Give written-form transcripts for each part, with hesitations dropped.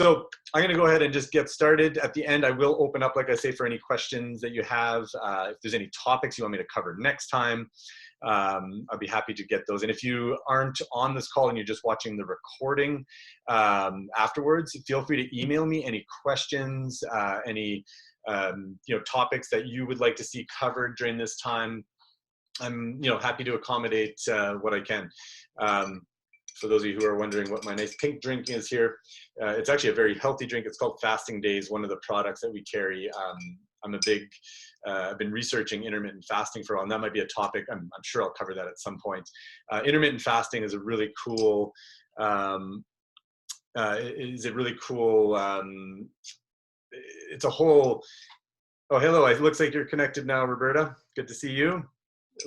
So I'm going to go ahead and just get started. At the end, I will open up, like I say, for any questions that you have. If there's any topics you want me to cover next time, I'd be happy to get those. And if you aren't on this call and you're just watching the recording afterwards, feel free to email me any questions, any topics that you would like to see covered during this time. I'm happy to accommodate what I can. For those of you who are wondering what my nice pink drink is here, it's actually a very healthy drink. It's called Fasting Days, one of the products that we carry. I've been researching intermittent fasting for a while, and that might be a topic. I'm sure I'll cover that at some point. Intermittent fasting is a really cool, it's a whole, oh, hello, it looks like you're connected now, Roberta. Good to see you.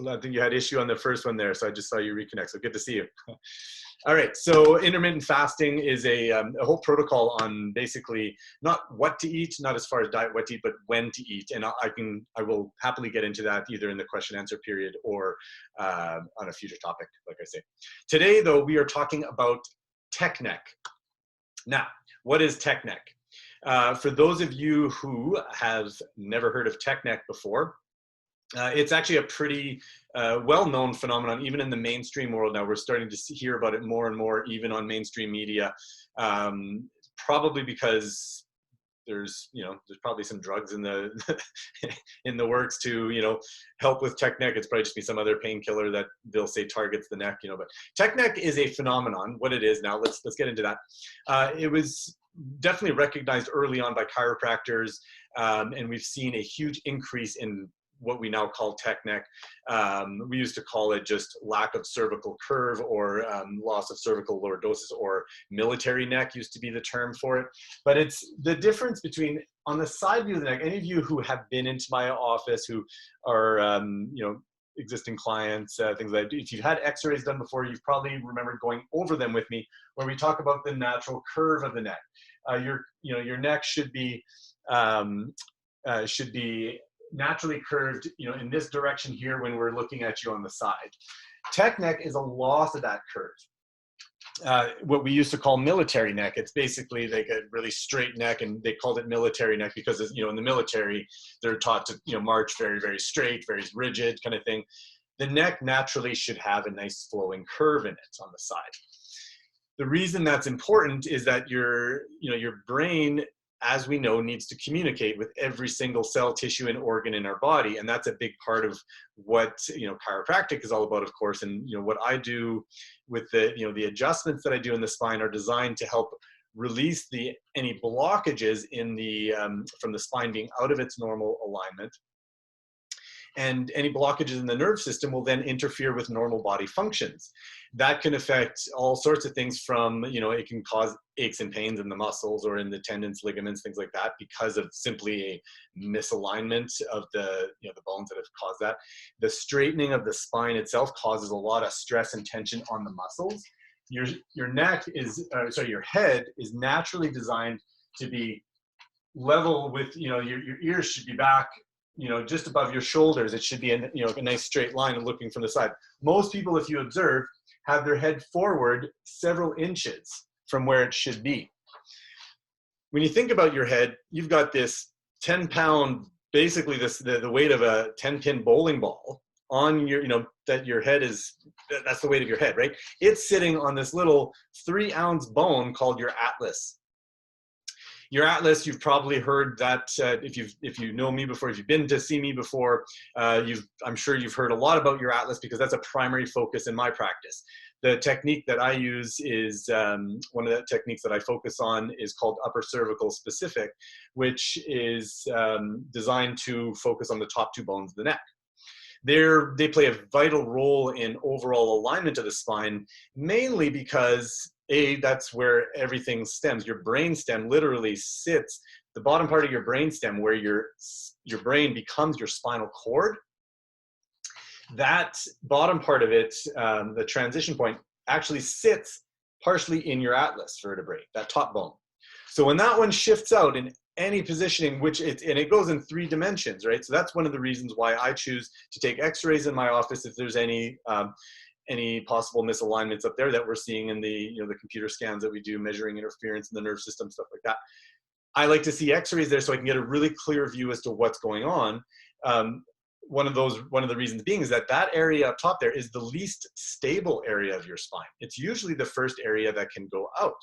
I think you had issue on the first one there, so I just saw you reconnect, so good to see you. All right, so intermittent fasting is a whole protocol on basically not what to eat, not as far as diet, what to eat, but when to eat. And I will happily get into that either in the question answer period or on a future topic, like I say. Today, though, we are talking about tech neck. Now, what is tech neck? For those of you who have never heard of tech neck before, it's actually a pretty well-known phenomenon, even in the mainstream world now. We're starting to hear about it more and more, even on mainstream media, probably because there's probably some drugs in the in the works to help with tech neck. It's probably just be some other painkiller that they'll say targets the neck, but tech neck is a phenomenon. What it is now, let's get into that. It was definitely recognized early on by chiropractors, and we've seen a huge increase in what we now call tech neck. We used to call it just lack of cervical curve or loss of cervical lordosis, or military neck used to be the term for it. But it's the difference between, on the side view of the neck, any of you who have been into my office who are, existing clients, things like that, if you've had x-rays done before, you've probably remembered going over them with me, where we talk about the natural curve of the neck. Your neck should be naturally curved, in this direction here when we're looking at you on the side. Tech neck is a loss of that curve. What we used to call military neck. It's basically like a really straight neck, and they called it military neck because, in the military, they're taught to, march very, very straight, very rigid kind of thing. The neck naturally should have a nice flowing curve in it on the side. The reason that's important is that your brain, as we know, needs to communicate with every single cell, tissue, and organ in our body. And that's a big part of what, chiropractic is all about, of course. And, what I do with the adjustments that I do in the spine are designed to help release any blockages in from the spine being out of its normal alignment. And any blockages in the nerve system will then interfere with normal body functions. That can affect all sorts of things from, it can cause aches and pains in the muscles or in the tendons, ligaments, things like that, because of simply a misalignment of the bones that have caused that. The straightening of the spine itself causes a lot of stress and tension on the muscles. Your head is naturally designed to be level with, your ears should be back, just above your shoulders. It should be a nice straight line looking from the side. Most people, if you observe, have their head forward several inches from where it should be. When you think about your head, you've got this 10-pound, basically the weight of a 10-pin bowling ball on your, that your head is, that's the weight of your head, right? It's sitting on this little 3-ounce bone called your atlas. Your atlas, you've probably heard that if you know me before, if you've been to see me before, I'm sure you've heard a lot about your atlas, because that's a primary focus in my practice. The technique that I use is, one of the techniques that I focus on is called upper cervical specific, which is designed to focus on the top 2 bones of the neck. They play a vital role in overall alignment of the spine, mainly because that's where everything stems. Your brain stem literally sits, the bottom part of your brain stem, where your brain becomes your spinal cord. That bottom part of it, the transition point, actually sits partially in your atlas vertebrae, that top bone. So when that one shifts out in any positioning, and it goes in 3 dimensions, right? So that's one of the reasons why I choose to take x-rays in my office if there's any any possible misalignments up there that we're seeing in the, you know, the computer scans that we do measuring interference in the nerve system, stuff like that. I like to see x-rays there so I can get a really clear view as to what's going on. One of the reasons being is that that area up top there is the least stable area of your spine. It's usually the first area that can go out.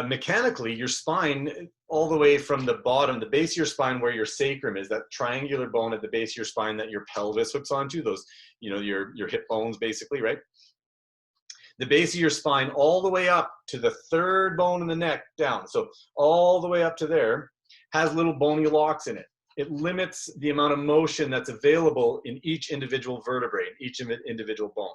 Mechanically, your spine, all the way from the bottom, the base of your spine where your sacrum is, that triangular bone at the base of your spine that your pelvis hooks onto, those, you know, your hip bones basically, right? The base of your spine all the way up to the third bone in the neck down, so all the way up to there, has little bony locks in it. It limits the amount of motion that's available in each individual vertebrae, each individual bone.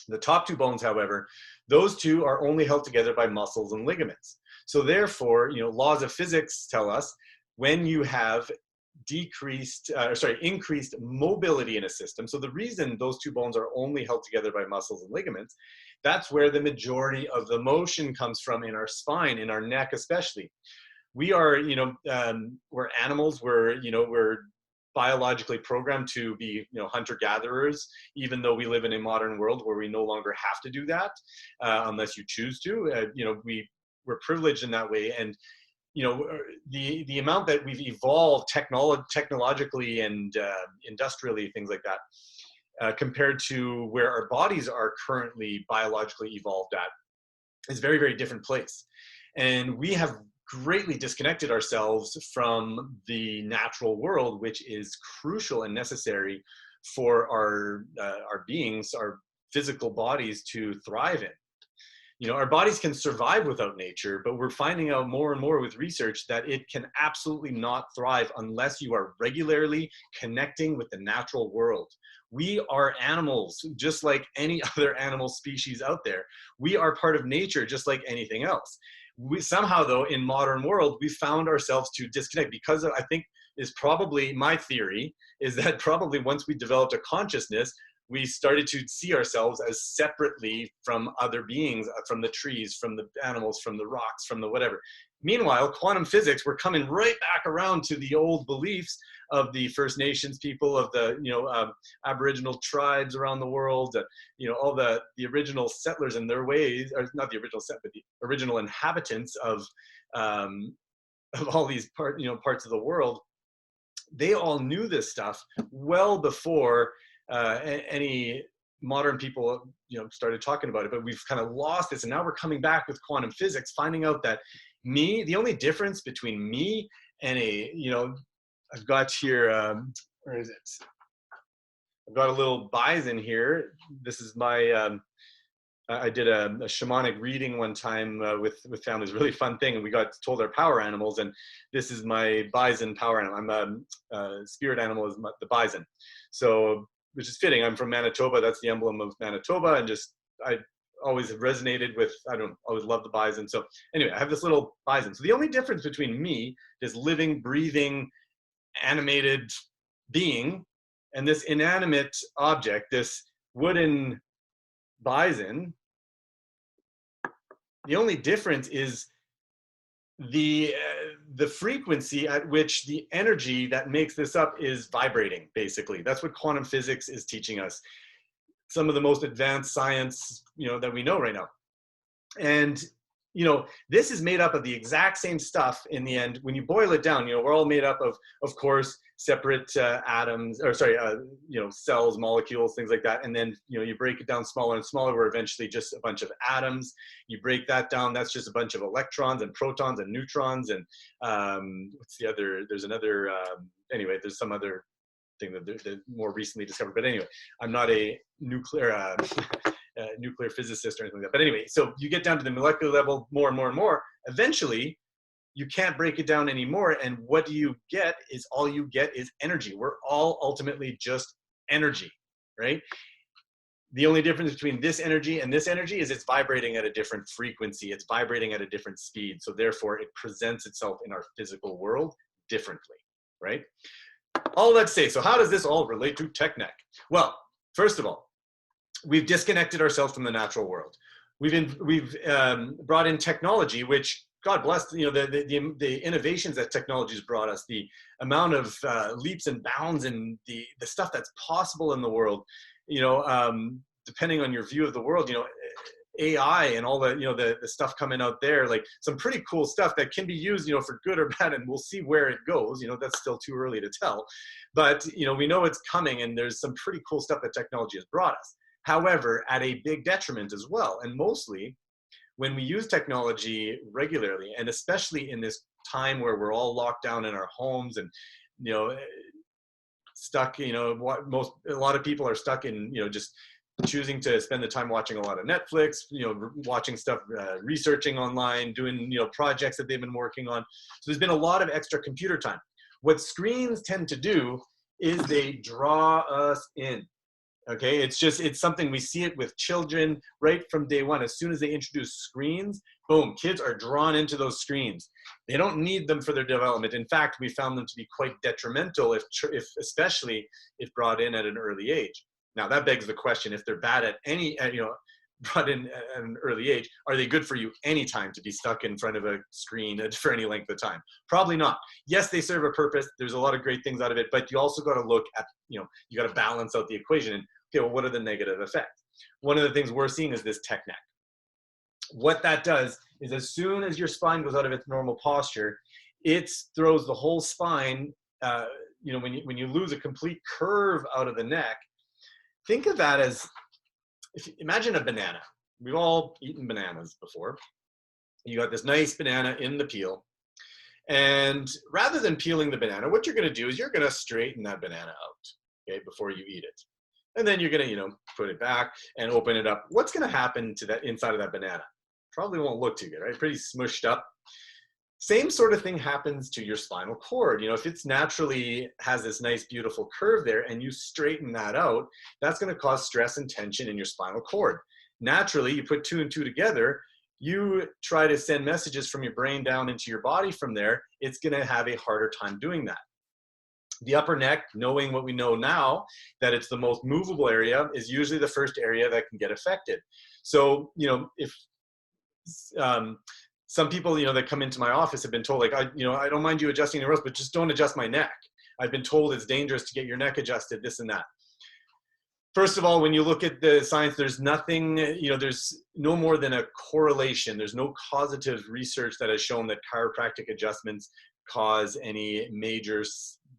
The top two bones, however, those two are only held together by muscles and ligaments. So therefore, you know, laws of physics tell us when you have increased mobility in a system. So the reason those two bones are only held together by muscles and ligaments, that's where the majority of the motion comes from in our spine, in our neck especially. We are, you know, we're animals, we're biologically programmed to be, you know, hunter-gatherers, even though we live in a modern world where we no longer have to do that unless you choose to. You know, we're privileged in that way. And, you know, the amount that we've evolved technologically and industrially, things like that, compared to where our bodies are currently biologically evolved at, is very, very different place. And we have greatly disconnected ourselves from the natural world, which is crucial and necessary for our beings, our physical bodies to thrive in. You know, our bodies can survive without nature, but we're finding out more and more with research that it can absolutely not thrive unless you are regularly connecting with the natural world. We are animals, just like any other animal species out there. We are part of nature, just like anything else. We somehow, though, in modern world, we found ourselves to disconnect because of, I think, is probably my theory, is that probably once we developed a consciousness, we started to see ourselves as separately from other beings, from the trees, from the animals, from the rocks, from the whatever. Meanwhile, quantum physics, we're coming right back around to the old beliefs of the First Nations people, of the, you know, Aboriginal tribes around the world, you know, all the original settlers and their ways, or not the original set, but the original inhabitants of all these parts of the world. They all knew this stuff well before any modern people, you know, started talking about it, but we've kind of lost this. And now we're coming back with quantum physics, finding out that the only difference between me and you know, I've got here, where is it? I've got a little bison here. This is my, I did a shamanic reading one time with families, really fun thing. And we got told our power animals, and this is my bison power animal. I'm a spirit animal is the bison. So, which is fitting. I'm from Manitoba. That's the emblem of Manitoba. And just, I always have resonated with, always loved the bison. So anyway, I have this little bison. So the only difference between me, this living, breathing, animated being, and this inanimate object, this wooden bison, the only difference is the frequency at which the energy that makes this up is vibrating. Basically, that's what quantum physics is teaching us. Some of the most advanced science, you know, that we know right now. And you know, this is made up of the exact same stuff in the end. When you boil it down, you know, we're all made up of course, separate atoms, or sorry, you know, cells, molecules, things like that. And then, you know, you break it down smaller and smaller, we're eventually just a bunch of atoms. You break that down, that's just a bunch of electrons and protons and neutrons. And what's the other, there's another, anyway, there's some other thing that more recently discovered. But anyway, I'm not a nuclear nuclear physicist or anything like that. But anyway, so you get down to the molecular level more and more and more. Eventually, you can't break it down anymore. And what you get is, all you get is energy. We're all ultimately just energy, right? The only difference between this energy and this energy is it's vibrating at a different frequency. It's vibrating at a different speed. So therefore, it presents itself in our physical world differently, right? All that to say, so how does this all relate to TechNec? Well, first of all, we've disconnected ourselves from the natural world. We've brought in technology, which, God bless, you know, the innovations that technology has brought us, the amount of leaps and bounds and the stuff that's possible in the world. depending on your view of the world, AI and all the, the stuff coming out there, like some pretty cool stuff that can be used, for good or bad, and we'll see where it goes. That's still too early to tell, but we know it's coming, and there's some pretty cool stuff that technology has brought us. However, at a big detriment as well, and mostly when we use technology regularly, and especially in this time where we're all locked down in our homes and stuck, a lot of people are stuck in, just choosing to spend the time watching a lot of Netflix, watching stuff, researching online, doing, projects that they've been working on. So there's been a lot of extra computer time. What screens tend to do is they draw us in. Okay, it's something, we see it with children right from day one. As soon as they introduce screens, boom, kids are drawn into those screens. They don't need them for their development. In fact, we found them to be quite detrimental, especially if brought in at an early age. Now that begs the question: if they're bad at brought in at an early age, are they good for you anytime to be stuck in front of a screen for any length of time? Probably not. Yes, they serve a purpose. There's a lot of great things out of it, but you also got to look at, you got to balance out the equation. And okay, well, what are the negative effects? One of the things we're seeing is this tech neck. What that does is, as soon as your spine goes out of its normal posture, it throws the whole spine. When you lose a complete curve out of the neck, think of that as, imagine a banana. We've all eaten bananas before. You got this nice banana in the peel. And rather than peeling the banana, what you're going to do is you're going to straighten that banana out, okay, before you eat it. And then you're going to, put it back and open it up. What's going to happen to that inside of that banana? Probably won't look too good, right? Pretty smushed up. Same sort of thing happens to your spinal cord. If it's naturally has this nice, beautiful curve there, and you straighten that out, that's going to cause stress and tension in your spinal cord. Naturally, you put two and two together, you try to send messages from your brain down into your body from there, it's going to have a harder time doing that. The upper neck, knowing what we know now, that it's the most movable area, is usually the first area that can get affected. So, if some people, that come into my office have been told, like, I don't mind you adjusting the ropes, but just don't adjust my neck. I've been told it's dangerous to get your neck adjusted, this and that. First of all, when you look at the science, there's nothing, there's no more than a correlation. There's no causative research that has shown that chiropractic adjustments cause any major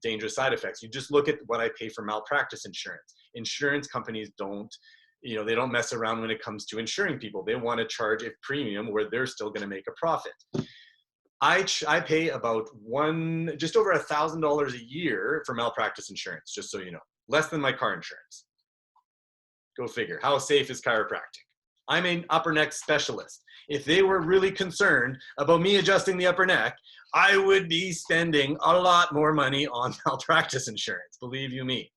dangerous side effects. You just look at what I pay for malpractice insurance. Insurance companies don't, they don't mess around when it comes to insuring people. They want to charge a premium where they're still going to make a profit. I pay about just over $1,000 a year for malpractice insurance, just so you know. Less than my car insurance. Go figure. How safe is chiropractic? I'm an upper neck specialist. If they were really concerned about me adjusting the upper neck, I would be spending a lot more money on malpractice insurance, believe you me.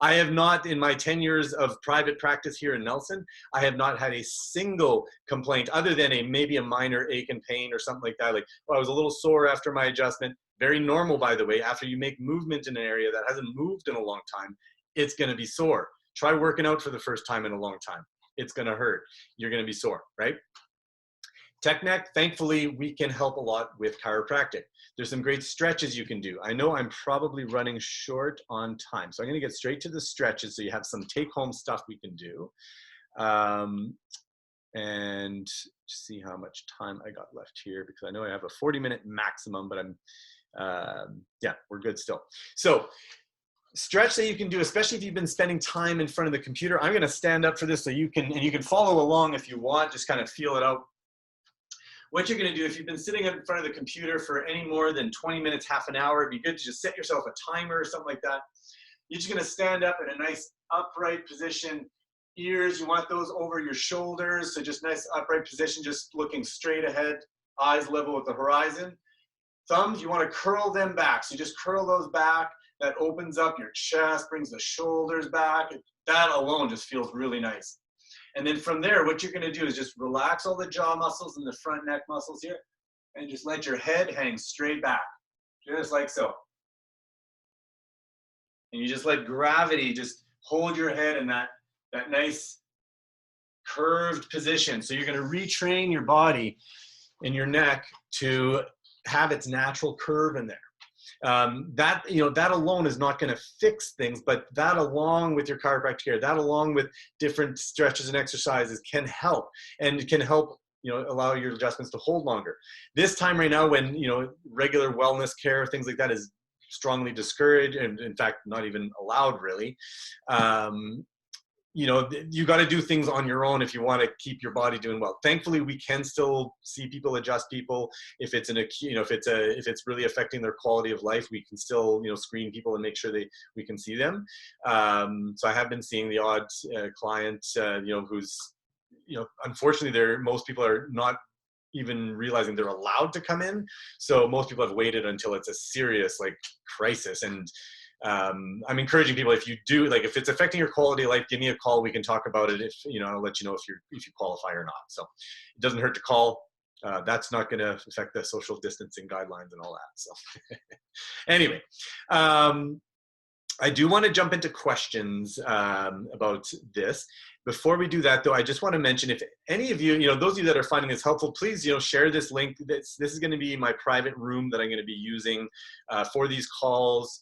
I have not, in my 10 years of private practice here in Nelson, I have not had a single complaint other than maybe a minor ache and pain or something like that. Like, I was a little sore after my adjustment. Very normal, by the way. After you make movement in an area that hasn't moved in a long time, it's going to be sore. Try working out for the first time in a long time. It's going to hurt. You're going to be sore, right? Tech neck, thankfully, we can help a lot with chiropractic. There's some great stretches you can do. I know I'm probably running short on time, so I'm going to get straight to the stretches so you have some take-home stuff we can do. And see how much time I got left here, because I know I have a 40-minute maximum, but yeah, we're good still. So stretch that you can do, especially if you've been spending time in front of the computer. I'm going to stand up for this so you can follow along if you want, just kind of feel it out. What you're going to do, if you've been sitting up in front of the computer for any more than 20 minutes, half an hour, it'd be good to just set yourself a timer or something like that. You're just going to stand up in a nice upright position. Ears, you want those over your shoulders, so just nice upright position, just looking straight ahead, eyes level with the horizon. Thumbs, you want to curl them back. So you just curl those back. That opens up your chest, brings the shoulders back. That alone just feels really nice. And then from there, what you're going to do is just relax all the jaw muscles and the front neck muscles here, and just let your head hang straight back, just like so. And you just let gravity just hold your head in that nice curved position. So you're going to retrain your body and your neck to have its natural curve in there. That, that alone is not going to fix things, but that along with your chiropractic care, that along with different stretches and exercises can help, and can help, allow your adjustments to hold longer. This time right now when, regular wellness care, things like that is strongly discouraged, and in fact, not even allowed really. You got to do things on your own if you want to keep your body doing well. Thankfully, we can still see people, adjust people. If it's if it's really affecting their quality of life, we can still, screen people and make sure we can see them. So I have been seeing the odd client, who's, unfortunately, most people are not even realizing they're allowed to come in. So most people have waited until it's a serious crisis. And I'm encouraging people, if you do, if it's affecting your quality of life, give me a call. We can talk about it. If, I'll let you know if you qualify or not. So it doesn't hurt to call. That's not going to affect the social distancing guidelines and all that. So anyway, I do want to jump into questions about this. Before we do that, though, I just want to mention, if any of you, those of you that are finding this helpful, please, share this link. This is going to be my private room that I'm going to be using for these calls.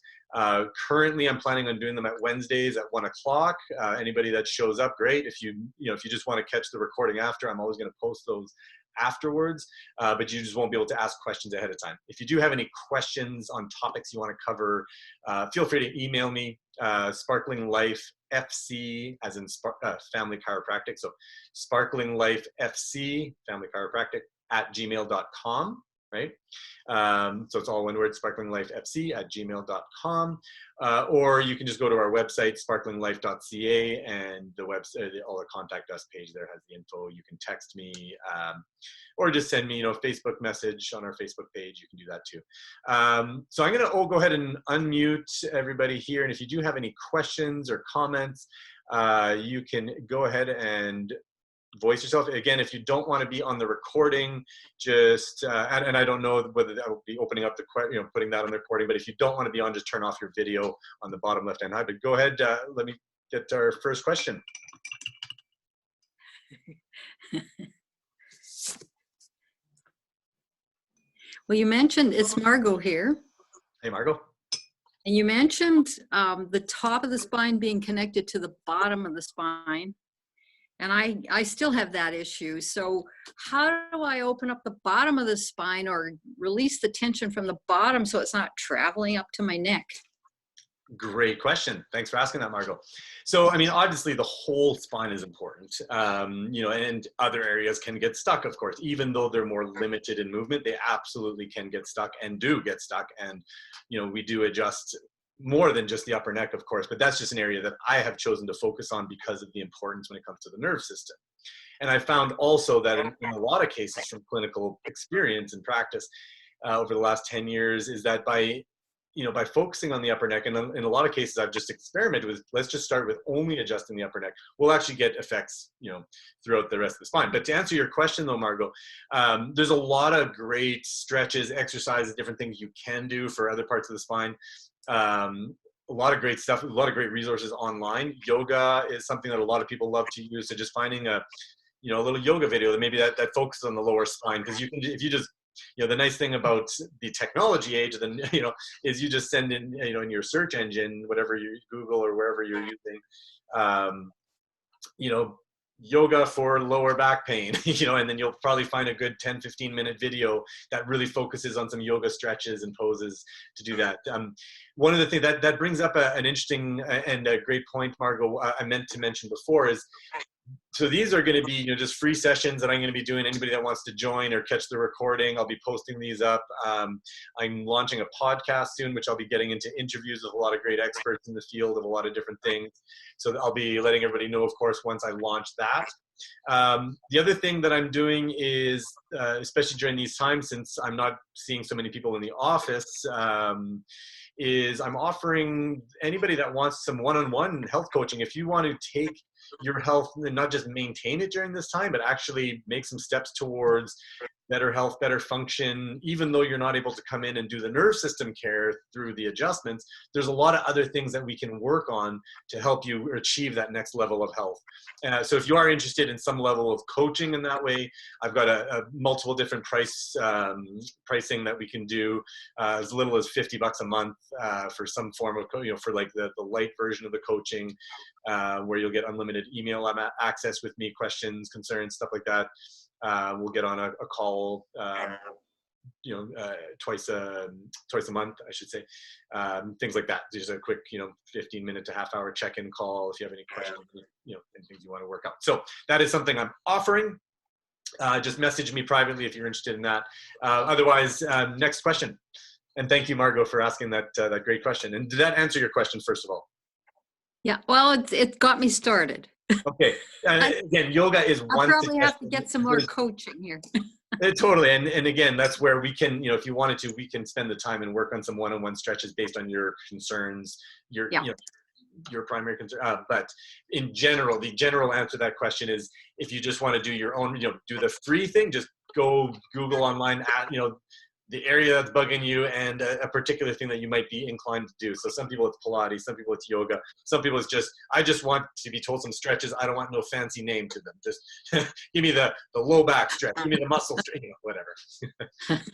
Currently, I'm planning on doing them at Wednesdays at 1 o'clock. Anybody that shows up, great. If you just want to catch the recording after, I'm always going to post those afterwards, but you just won't be able to ask questions ahead of time. If you do have any questions on topics you want to cover, feel free to email me, Sparkling Life FC, as in family chiropractic. So Sparkling Life FC, family chiropractic, @gmail.com. Right? So it's all one word, sparklinglifefc@gmail.com. Or you can just go to our website, sparklinglife.ca, and the website, all the contact us page there has the info. You can text me, or just send me, Facebook message on our Facebook page. You can do that too. So I'm going to go ahead and unmute everybody here. And if you do have any questions or comments, you can go ahead and voice yourself. Again, if you don't want to be on the recording, just and I don't know whether that will be opening up the putting that on the recording, but if you don't want to be on, just turn off your video on the bottom left hand side. But go ahead, let me get our first question. Well, you mentioned, it's Margot here. Hey, Margot. And you mentioned the top of the spine being connected to the bottom of the spine. And I still have that issue. So how do I open up the bottom of the spine or release the tension from the bottom so it's not traveling up to my neck? Great question. Thanks for asking that, Margot. So, I mean, obviously the whole spine is important, and other areas can get stuck, of course, even though they're more limited in movement, they absolutely can get stuck and do get stuck. And, we do adjust more than just the upper neck, of course, but that's just an area that I have chosen to focus on because of the importance when it comes to the nerve system. And I found also that in a lot of cases from clinical experience and practice over the last 10 years is that by focusing on the upper neck, and in a lot of cases I've just experimented with, let's just start with only adjusting the upper neck, we'll actually get effects, throughout the rest of the spine. But to answer your question though, Margot, there's a lot of great stretches, exercises, different things you can do for other parts of the spine. A lot of great stuff, a lot of great resources online. Yoga is something that a lot of people love to use. So just finding a little yoga video that maybe that focuses on the lower spine, because you can, if you just, the nice thing about the technology age, then, is you just send in, in your search engine, whatever you Google or wherever you're using, yoga for lower back pain, and then you'll probably find a good 10-15 minute video that really focuses on some yoga stretches and poses to do that. One of the things that brings up an interesting and a great point, Margot, I meant to mention before is, so these are going to be, just free sessions that I'm going to be doing. Anybody that wants to join or catch the recording, I'll be posting these up. I'm launching a podcast soon, which I'll be getting into interviews with a lot of great experts in the field of a lot of different things. So I'll be letting everybody know, of course, once I launch that. The other thing that I'm doing is, especially during these times, since I'm not seeing so many people in the office, is I'm offering anybody that wants some one-on-one health coaching. If you want to take your health and not just maintain it during this time, but actually make some steps towards better health, better function. Even though you're not able to come in and do the nerve system care through the adjustments, there's a lot of other things that we can work on to help you achieve that next level of health. So if you are interested in some level of coaching in that way, I've got a multiple different pricing that we can do, as little as $50 a month for some form of, for like the light version of the coaching, where you'll get unlimited email access with me, questions, concerns, stuff like that. We'll get on a call, twice a month, I should say, things like that. Just a quick, 15-minute to half-hour check-in call if you have any questions, and things you want to work out. So that is something I'm offering. Just message me privately if you're interested in that. Otherwise, next question. And thank you, Margot, for asking that great question. And did that answer your question, first of all? Yeah, well, it got me started. Okay. Again, yoga is one. I'll probably have to get some more coaching here. Totally. And again, that's where we can, if you wanted to, we can spend the time and work on some one-on-one stretches based on your concerns, your primary concern. But in general, the general answer to that question is, if you just want to do your own, do the free thing, just go Google online the area that's bugging you and a particular thing that you might be inclined to do. So some people it's Pilates, some people it's yoga, some people it's just, I just want to be told some stretches. I don't want no fancy name to them. Just give me the low back stretch, give me the muscle stretch, whatever.